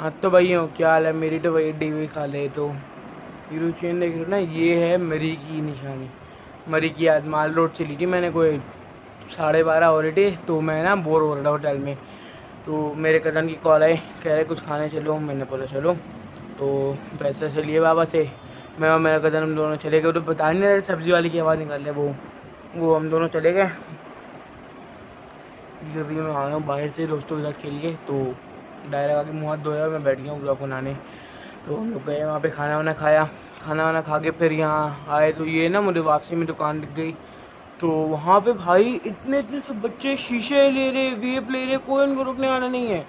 हाँ तो भाइयों क्या हाल है। मेरी तो भाई डीवी खा ले तो हीरो चेन देख रहे हो ना, ये है मरी की निशानी। मरी की आज माल रोड से ली थी मैंने, कोई 12:30 हो रही थी तो मैं ना बोर हो रहा था होटल में। तो मेरे कज़न की कॉल आई, कह रहे कुछ खाने चलो। मैंने बोला चलो। तो पैसे से लिए बाबा से, मैं और मेरा कज़न हम दोनों चले गए। तो बता नहीं रहे, सब्ज़ी वाली की आवाज़ निकाल रहे वो हम दोनों चले गए। ये भी मैं आया हूँ बाहर से दोस्तों के साथ खेल के, तो डायरेक्ट आके मुँह हाथ धोया, मैं बैठ गया हूँ ब्लॉग बनाने। तो हम लोग गए वहाँ पे, खाना वाना खाया। खाना वाना खा के फिर यहाँ आए तो ये ना मुझे वापसी में दुकान दिख गई। तो वहाँ पे भाई इतने इतने सब बच्चे शीशे ले रहे, वेप ले रहे, कोई उनको रुकने वाला नहीं है।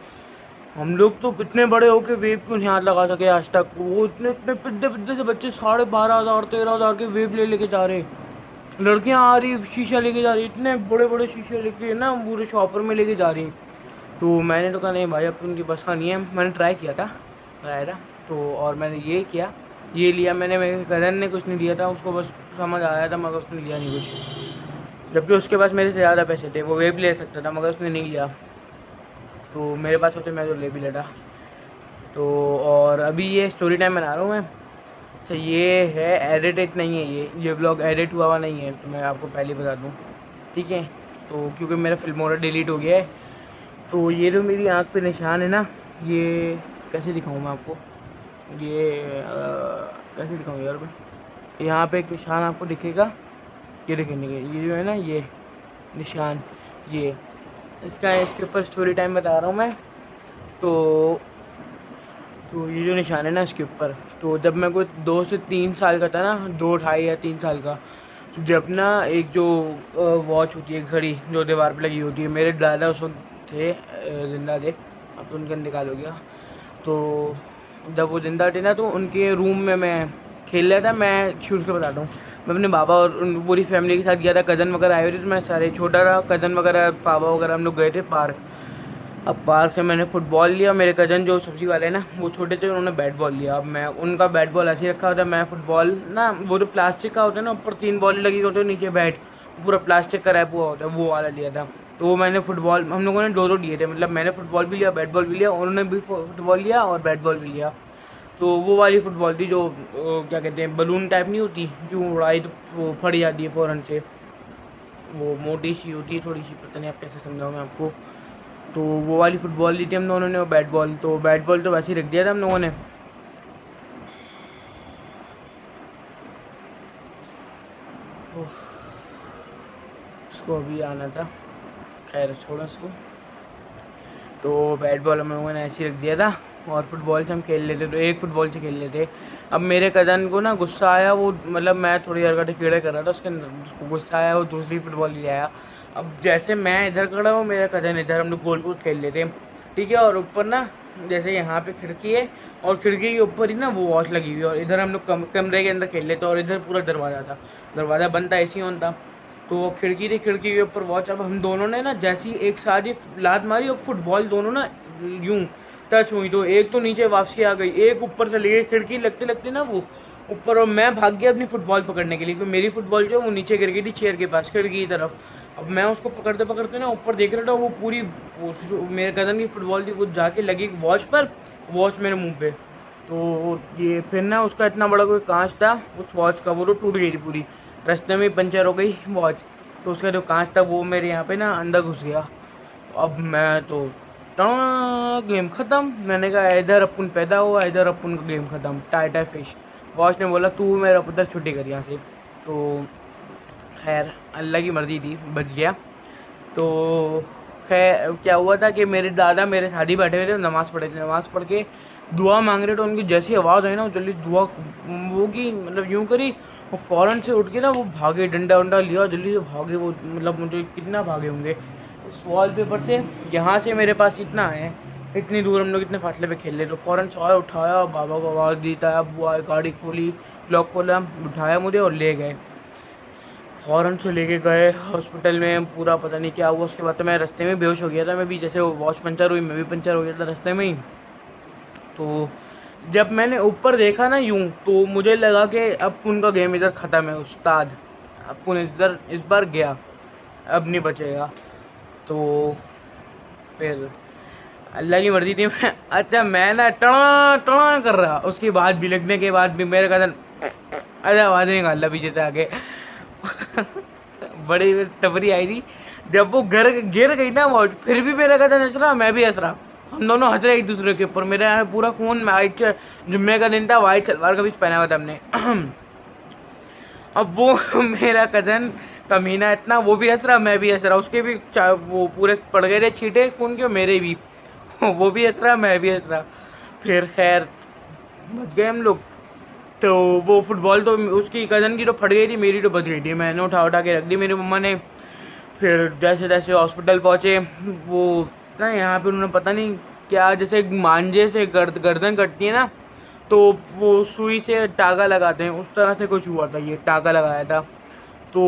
हम लोग तो इतने बड़े होके वेप क्यों नहीं हाथ लगा सके आज तक, वो इतने इतने पिद्दे पिद्दे से बच्चे 12,500 13,000 के वेप लेके जा रहे। लड़कियां आ रही शीशा लेके जा रही, इतने बड़े बड़े शीशे लेके ना पूरे शॉपर में लेके जा रही। तो मैंने तो कहा नहीं भाई, अब तो उनकी बस का नहीं है। मैंने ट्राई किया था, ट्राई था तो, और मैंने ये किया, ये लिया मैंने। मेरे कज़न ने कुछ नहीं लिया था, उसको बस समझ आया था, मगर उसने लिया नहीं कुछ। जबकि उसके पास मेरे से ज़्यादा पैसे थे, वो वेब ले सकता था मगर उसने नहीं लिया। तो मेरे पास होते मैं तो ले भी लेता। तो और अभी ये स्टोरी टाइम बना रहा हूँ मैं। अच्छा ये है एडिटेड नहीं है, ये व्लॉग एडिट हुआ नहीं है, तो मैं आपको पहले ही बता दूँ, ठीक है। तो क्योंकि मेरा फिल्मोरा डिलीट हो गया है, तो ये जो मेरी आँख पे निशान है ना, ये कैसे दिखाऊँ मैं आपको, ये कैसे दिखाऊँ यार मैं। यहाँ पे एक निशान आपको दिखेगा, ये दिखेंगे, ये जो है ना ये निशान, ये इसका है। इसके ऊपर स्टोरी टाइम बता रहा हूँ मैं। तो ये जो निशान है ना इसके ऊपर, तो जब मैं कोई 2 से 3 साल का था ना, 2 2.5 या 3 साल का, तो जब ना एक जो वॉच होती है, घड़ी जो दीवार पे लगी होती है, मेरे दादा उस वक्त थे ज़िंदा थे, अब तो उनका इंतकाल हो गया। तो जब वो ज़िंदा थे ना, तो उनके रूम में मैं खेल रहा था। मैं शुरू से बताता हूँ, मैं अपने बाबा और पूरी फैमिली के साथ गया था। कज़न वगैरह आए हुए थे, तो मैं सारे छोटा था, कज़न वगैरह पापा वगैरह हम लोग गए थे पार्क। अब पार्क से मैंने फुटबॉल लिया, मेरे कज़न जो सब्ज़ी वाले हैं ना, वो छोटे थे, उन्होंने बैट बॉल लिया। अब मैं उनका बैट बॉल ऐसे ही रखा होता है, मैं फुटबॉल ना, वो जो प्लास्टिक का होता है ना, ऊपर 3 बॉल लगी होती है, नीचे बैट, पूरा प्लास्टिक का रैप हुआ होता है, वो वाला लिया था। तो वो मैंने फुटबॉल, हम लोगों ने दो दो लिए थे, मतलब मैंने फुटबॉल भी लिया, बैट बॉल भी लिया, उन्होंने भी फुटबॉल लिया और बैट बॉल भी लिया। तो वो वाली फुटबॉल थी जो क्या कहते हैं, बलून टाइप नहीं होती, जो उड़ाई तो वो फट जाती है फ़ौरन से, वो मोटी सी होती है थोड़ी सी, पता नहीं आप कैसे समझाऊँ मैं आपको। तो वो वाली फुटबॉल ली थी हम दोनों ने, और बैट बॉल, तो बैट बॉल तो वैसे ही रख दिया था हम लोगों ने। उसको अभी आना था, खैर छोड़ो उसको। तो बैट बॉल हम लोगों ने ऐसे ही रख दिया था, और फुटबॉल से हम खेल लेते, तो एक फुटबॉल से खेल लेते। अब मेरे कज़न को ना गुस्सा आया, वो मतलब मैं थोड़ी हरकतें कीड़े कर रहा था उसके अंदर, उसको गुस्सा आया, वो दूसरी फुटबॉल ले आया। अब जैसे मैं इधर खड़ा हूँ, मेरा कज़न इधर, हम लोग गोल गोल खेल लेते हैं, ठीक है। और ऊपर ना जैसे यहाँ पे खिड़की है, और खिड़की के ऊपर ही ना वो वॉच लगी हुई है, और इधर हम लोग कमरे के अंदर खेल लेते, और इधर पूरा दरवाज़ा था, दरवाज़ा बंद था, ऐसी ऑन था। तो वो खिड़की थी, खिड़की के ऊपर वॉच। अब हम दोनों ने ना जैसी एक साथ ही लात मारी, और फुटबॉल दोनों ना यूं टच हुई, तो एक तो नीचे वापसी आ गई, एक ऊपर चली गई, खिड़की लगते लगते ना वो ऊपर, और मैं भाग गया अपनी फुटबॉल पकड़ने के लिए, क्योंकि मेरी फुटबॉल जो है वो नीचे गिर गई थी चेयर के पास, खिड़की की तरफ। अब मैं उसको पकड़ते पकड़ते ना ऊपर देख रहा था, वो पूरी मेरे कज़न की फुटबॉल थी, वो जाके लगी वॉच पर, वॉच मेरे मुंह पे। तो ये फिर ना उसका इतना बड़ा कोई कांच था उस वॉच का, वो तो टूट गई थी पूरी, रास्ते में पंचर हो गई वॉच। तो उसका जो कांच था वो मेरे यहाँ पे ना अंदर घुस गया। अब मैं तो गेम ख़त्म। मैंने कहा इधर अपन पैदा हुआ, इधर अपन का गेम ख़त्म, टाई टाई फिश। बॉस ने बोला तू मेरा पुत्र छुट्टी कर यहाँ से। तो खैर अल्लाह की मर्ज़ी थी, बच गया। तो खैर क्या हुआ था कि मेरे दादा मेरे साथ ही बैठे हुए थे, नमाज़ पढ़े थे, नमाज़ पढ़ के दुआ मांग रहे, तो उनकी जैसी आवाज़ आई ना, वो जल्दी दुआ वो की, मतलब यूँ करी, वो फ़ौरन से उठ के ना वो भागे, डंडा वंडा लिया, जल्दी से भागे वो, मतलब मुझे कितना भागे होंगे उस वॉलपेपर से, यहाँ से मेरे पास इतना है, इतनी दूर हम लोग इतने फासले पे खेल रहे, तो फ़ौरन से आया, उठाया, बाबा को आवाज़ दी था, बुआ आए, गाड़ी खोली, लॉक खोला, उठाया मुझे और ले गए। फ़ौरन से लेके गए हॉस्पिटल में, पूरा पता नहीं क्या हुआ। उसके बाद तो मैं रास्ते में बेहोश हो गया था, मैं भी, जैसे वो वॉच पंचर हुई मैं भी पंचर हो गया था रास्ते में ही। तो जब मैंने ऊपर देखा ना यूं, तो मुझे लगा कि अब उनका गेम इधर ख़त्म है उस्ताद, अब उन इधर इस बार गया, अब नहीं बचेगा। तो फिर अल्लाह की मर्जी थी। मैं अच्छा मैं ना टणा टणा कर रहा, उसके बाद भी लगने के बाद भी मेरे कदम अच्छा आवाज़ निकाल ला पीछे से आके। बड़ी टपरी आई थी। जब वो गिर गई ना वो, फिर भी मेरा कदम हंस रहा, मैं भी हंस रहा, हम दोनों हंस रहे एक दूसरे के ऊपर। मेरा यहाँ पूरा खून, वाइट जुम्मे का दिन था, वाइट सलवार कमीज पहना हुआ था हमने। अब वो मेरा कजन कमीना इतना, वो भी हंस रहा मैं भी हंस रहा, उसके भी वो पूरे पड़ गए थे छींटे खून के, मेरे भी। वो भी हंस रहा मैं भी हंस रहा। फिर खैर बच गए हम लोग। तो वो फुटबॉल तो उसकी कज़न की तो फट गई थी, मेरी तो बच गई थी, मैंने उठा के रख दी मेरी मम्मा ने। फिर जैसे जैसे हॉस्पिटल पहुँचे, वो ना यहाँ पे उन्होंने पता नहीं क्या, जैसे मांझे से गर्दन कटती है ना, तो वो सुई से टाँका लगाते हैं, उस तरह से कुछ हुआ था, ये टाँका लगाया था। तो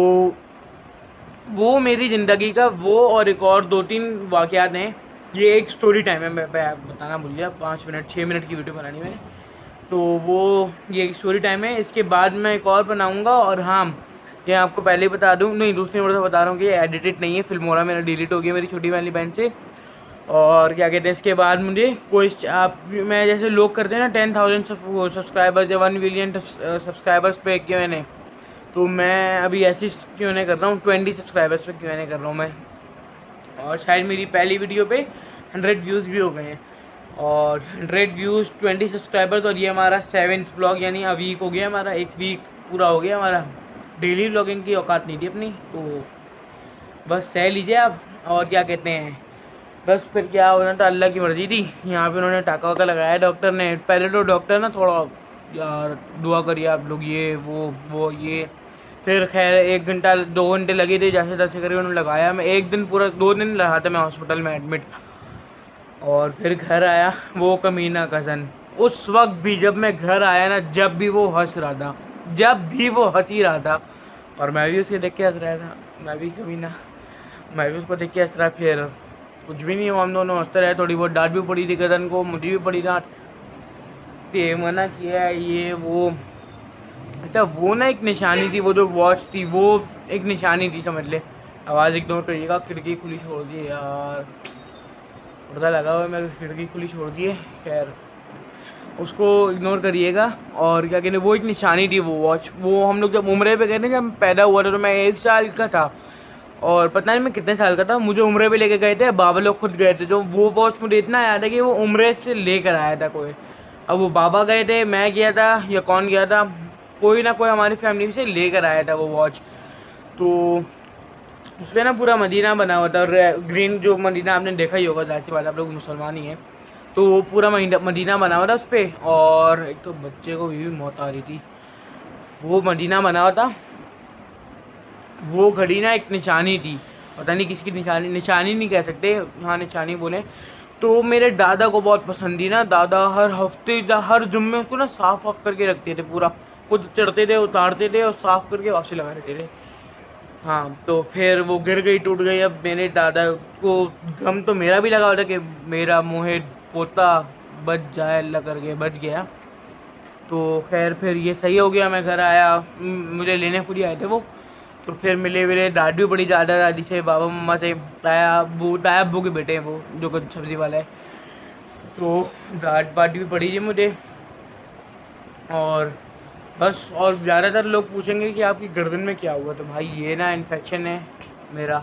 वो मेरी ज़िंदगी का वो और एक और 2-3 वाक़यात हैं। ये एक स्टोरी टाइम है, मैं बताना भूल गया, 5 मिनट 6 मिनट की वीडियो बनानी मैंने। तो वो ये एक स्टोरी टाइम है, इसके बाद मैं एक और बनाऊंगा। और हाँ, ये आपको पहले ही बता दूं, नहीं दूसरी बार बता रहा हूँ कि ये एडिटेड नहीं है, फिल्मोरा मेरा डिलीट हो गया मेरी छोटी वाली बहन से। और क्या कहते हैं, इसके बाद मुझे कोई आप, मैं जैसे लोग करते हैं ना 10,000 सब्सक्राइबर्स या 1 मिलियन सब्सक्राइबर्स पे Q&A, तो मैं अभी ऐसी Q&A कर रहा हूँ, 20 सब्सक्राइबर्स पे Q&A कर रहा हूँ मैं। और शायद मेरी पहली वीडियो पे 100 व्यूज़ भी हो गए हैं, और 100 व्यूज़ 20 सब्सक्राइबर्स, और ये हमारा 7th व्लॉग, यानी अ वीक हो गया हमारा, एक वीक पूरा हो गया हमारा। डेली व्लॉगिंग की औकात नहीं थी अपनी, तो बस सह लीजिए आप। और क्या कहते हैं, बस फिर क्या होना था, अल्लाह की मर्जी थी। यहाँ पे उन्होंने टाका वाका लगाया डॉक्टर ने। पहले तो डॉक्टर ना थोड़ा, यार दुआ करिए आप लोग, ये वो ये। फिर खैर 1 घंटा 2 घंटे लगे थे, जैसे तैसे करके उन्होंने लगाया। मैं एक दिन पूरा 2 दिन रहा था मैं हॉस्पिटल में एडमिट। और फिर घर आया, वो कमीना कज़न उस वक्त भी, जब मैं घर आया ना, जब भी वो हंस रहा था, जब भी वो हंस ही रहा था, और मैं भी उसके देख के हंस रहा था, मैं भी कमीना, मैं भी उसको देख के हंस रहा। फिर कुछ भी नहीं हुआ, हम दोनों हंसते रहे। थोड़ी बहुत डांट भी पड़ी थी कज़न को, मुझे भी पड़ी डांट, ये मना किया है ये वो। अच्छा वो ना एक निशानी थी, वो जो वॉच थी वो एक निशानी थी, समझ ले। आवाज़ इग्नोर करिएगा, खिड़की खुली छोड़ दी यार, पर्दा लगा हुआ है, मैं खिड़की खुली छोड़ दी है। खैर उसको इग्नोर करिएगा। और क्या कहते हैं, वो एक निशानी थी वो वॉच। वो हम लोग जब उम्र पे गए थे, जब पैदा हुआ था, तो मैं 1 साल का था, और पता नहीं मैं कितने साल का था, मुझे उम्र पे लेके गए थे, बाबा लोग खुद गए थे। तो वो वॉच मुझे इतना याद है कि वो उम्र से लेकर आया था कोई। अब वो बाबा गए थे, मैं गया था, या कौन गया था, कोई ना कोई हमारी फैमिली से लेकर आया था वो वॉच। तो उस पर ना पूरा मदीना बना हुआ था, ग्रीन जो मदीना आपने देखा ही होगा, जाहिर सी बात आप लोग मुसलमान ही हैं, तो वो पूरा मदीना बना हुआ था उस पर। और एक तो बच्चे को भी मौत आ रही थी, वो मदीना बना हुआ था। वो घड़ी ना एक निशानी थी, पता नहीं किसकी निशानी, निशानी नहीं कह सकते, हाँ निशानी बोले। तो मेरे दादा को बहुत पसंद थी ना, दादा हर हफ्ते हर जुम्मे उसको ना साफ़ ऑफ करके रखते थे पूरा, खुद चढ़ते थे, उतारते थे और साफ़ करके वापस लगा देते थे। हाँ तो फिर वो गिर गई, टूट गई। अब मेरे दादा को गम तो मेरा भी लगा होता कि मेरा मोहे पोता बच जाए, अल्लाह करके बच गया। तो खैर फिर ये सही हो गया, मैं घर आया, मुझे लेने खुद ही आए थे वो। तो फिर मिले डांट भी पड़ी दादा दादी से, बाबा मम्मा से, ताया अब्बू के बेटे हैं वो, जो कुछ सब्ज़ी वाला है, तो डांट बाट भी पड़ी जी मुझे। और बस, और ज़्यादातर लोग पूछेंगे कि आपकी गर्दन में क्या हुआ, तो भाई ये ना इन्फेक्शन है मेरा।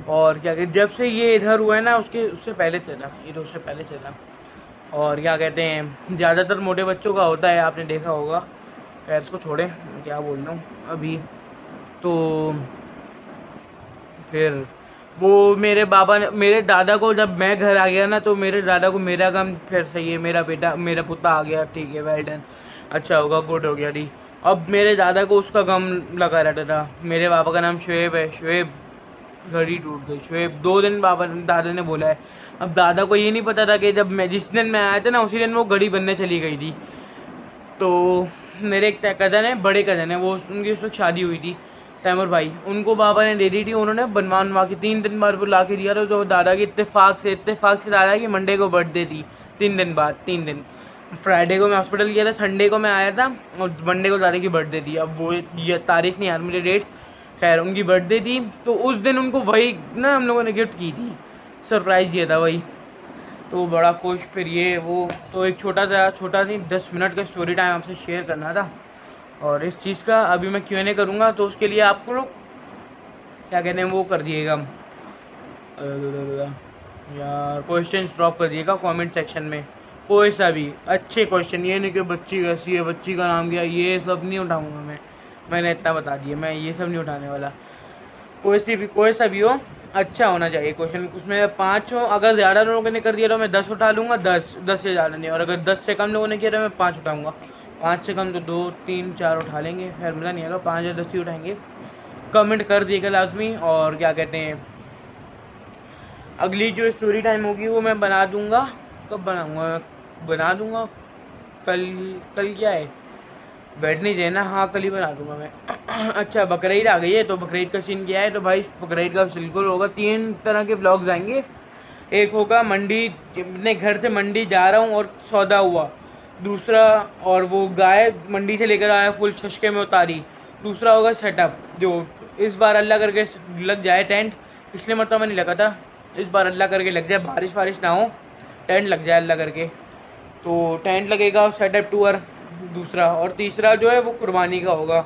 और क्या कहते, जब से ये इधर हुआ है ना, उससे पहले से था, ये तो उससे पहले से था। और क्या कहते हैं, ज़्यादातर मोटे बच्चों का होता है, आपने देखा होगा। खैर इसको छोड़ें, क्या बोल रहा हूँ अभी। तो फिर वो मेरे दादा को, जब मैं घर आ गया ना, तो मेरे दादा को मेरा काम फिर सही है, मेरा पुता आ गया, ठीक है, वेल डन, अच्छा होगा, गुड हो गया दी। अब मेरे दादा को उसका गम लगा रहता था। मेरे पापा का नाम शुएब है, शुएब घड़ी टूट गई, शुएब 2 दिन दादा ने बोला है। अब दादा को ये नहीं पता था कि जिस दिन मैं आया था ना, उसी दिन वो घड़ी बनने चली गई थी। तो मेरे एक कज़न है, बड़े कज़न है, वो उनकी उस वक्त शादी हुई थी, तैमूर भाई, उनको बाबा ने दे दी थी, उन्होंने बनवा के 3 दिन बाद वो ला के दिया था। तो दादा की इत्तेफाक से दादा की मंडे को बर्थडे थी, 3 दिन बाद, 3 दिन। फ्राइडे को मैं हॉस्पिटल गया था, संडे को मैं आया था, और मंडे को दादा की बर्थडे थी। अब वो ये तारीख नहीं यार मुझे, डेट, खैर उनकी बर्थडे थी। तो उस दिन उनको वही ना हम लोगों ने गिफ्ट की थी, सरप्राइज़ दिया था वही। तो बड़ा खुश। फिर ये वो तो एक छोटा सी 10 मिनट का स्टोरी टाइम आपसे शेयर करना था। और इस चीज़ का अभी मैं Q&A करूँगा, तो उसके लिए आपको लोग क्या कहते हैं वो कर दिएगा यार, क्वेश्चंस ड्रॉप कर दिएगा कमेंट सेक्शन में, कोई सा भी अच्छे क्वेश्चन। ये नहीं कि बच्ची कैसी है, बच्ची का नाम क्या, ये सब नहीं उठाऊँगा मैंने इतना बता दिया, मैं ये सब नहीं उठाने वाला। कोई सा भी हो, अच्छा होना चाहिए क्वेश्चन। उसमें 5 हो, अगर ज़्यादा लोगों ने कर दिया तो मैं 10 उठा लूँगा, 10 से ज़्यादा नहीं। और अगर 10 से कम लोगों ने किया तो मैं 5 उठाऊँगा। 5 से कम तो 2 3 4 उठा लेंगे, फिर मज़ा नहीं आएगा। 5 या 10 ही उठाएंगे। कमेंट कर दिएगा लाजमी। और क्या कहते हैं, अगली जो स्टोरी टाइम होगी वो मैं बना दूँगा। कब बनाऊँगा? बना दूँगा कल। कल क्या है, वेडनेसडे ना? हाँ, कल ही बना दूँगा मैं। अच्छा, बकरीद आ गई है, तो बकरीद का सीन क्या है? तो भाई बकरीद का बिल्कुल होगा। 3 तरह के ब्लॉग्स आएंगे। एक होगा मंडी, अपने घर से मंडी जा रहा हूँ और सौदा हुआ। दूसरा, और वो गाय मंडी से लेकर आया, फुल छुशके में उतारी। दूसरा होगा सेटअप, जो इस बार अल्लाह करके लग जाए टेंट। पिछले मरतबा नहीं लगा था, इस बार अल्लाह करके लग जाए, बारिश वारिश ना हो, टेंट लग जाए अल्लाह करके। तो टेंट लगेगा, सेटअप टूर दूसरा। और तीसरा जो है वो कुर्बानी का होगा।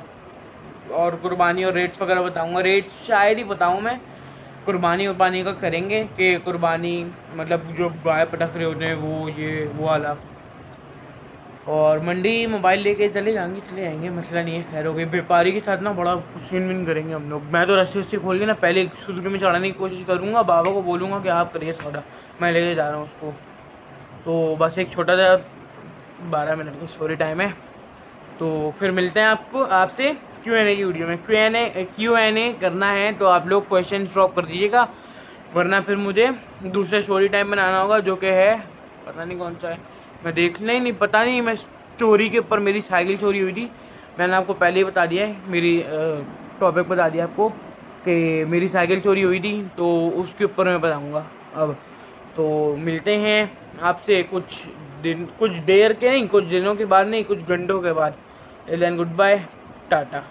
और कुर्बानी और रेट्स वगैरह बताऊंगा। रेट्स शायद ही बताऊं मैं। कुर्बानी उर्बानी का करेंगे कि कुर्बानी मतलब जो गाय पटक रहे होते हैं वो, ये वो वाला। और मंडी मोबाइल लेके चले जाएंगे, मसला नहीं है। खैर हो गई। व्यापारी के साथ ना बड़ा सीन विन करेंगे हम लोग। मैं तो रस्सी खोल के ना पहले सुर्खी में चढ़ाने की कोशिश करूँगा। बाबा को बोलूँगा कि आप करिए सौदा, मैं लेके जा रहा हूँ उसको। तो बस एक छोटा सा 12 मिनट का स्टोरी टाइम है। तो फिर मिलते हैं आपसे Q&A की वीडियो में। Q&A करना है तो आप लोग क्वेश्चन ड्रॉप कर दीजिएगा, वरना फिर मुझे दूसरा स्टोरी टाइम बनाना होगा, जो कि है पता नहीं कौन सा है। मैं देखना ही नहीं, पता नहीं। मैं चोरी के ऊपर, मेरी साइकिल चोरी हुई थी, मैंने आपको पहले ही बता दिया है। मेरी टॉपिक बता दिया आपको कि मेरी साइकिल चोरी हुई थी, तो उसके ऊपर मैं बताऊँगा अब। तो मिलते हैं आपसे कुछ देर के नहीं, कुछ दिनों के बाद नहीं, कुछ घंटों के बाद। Alan good bye, Tata.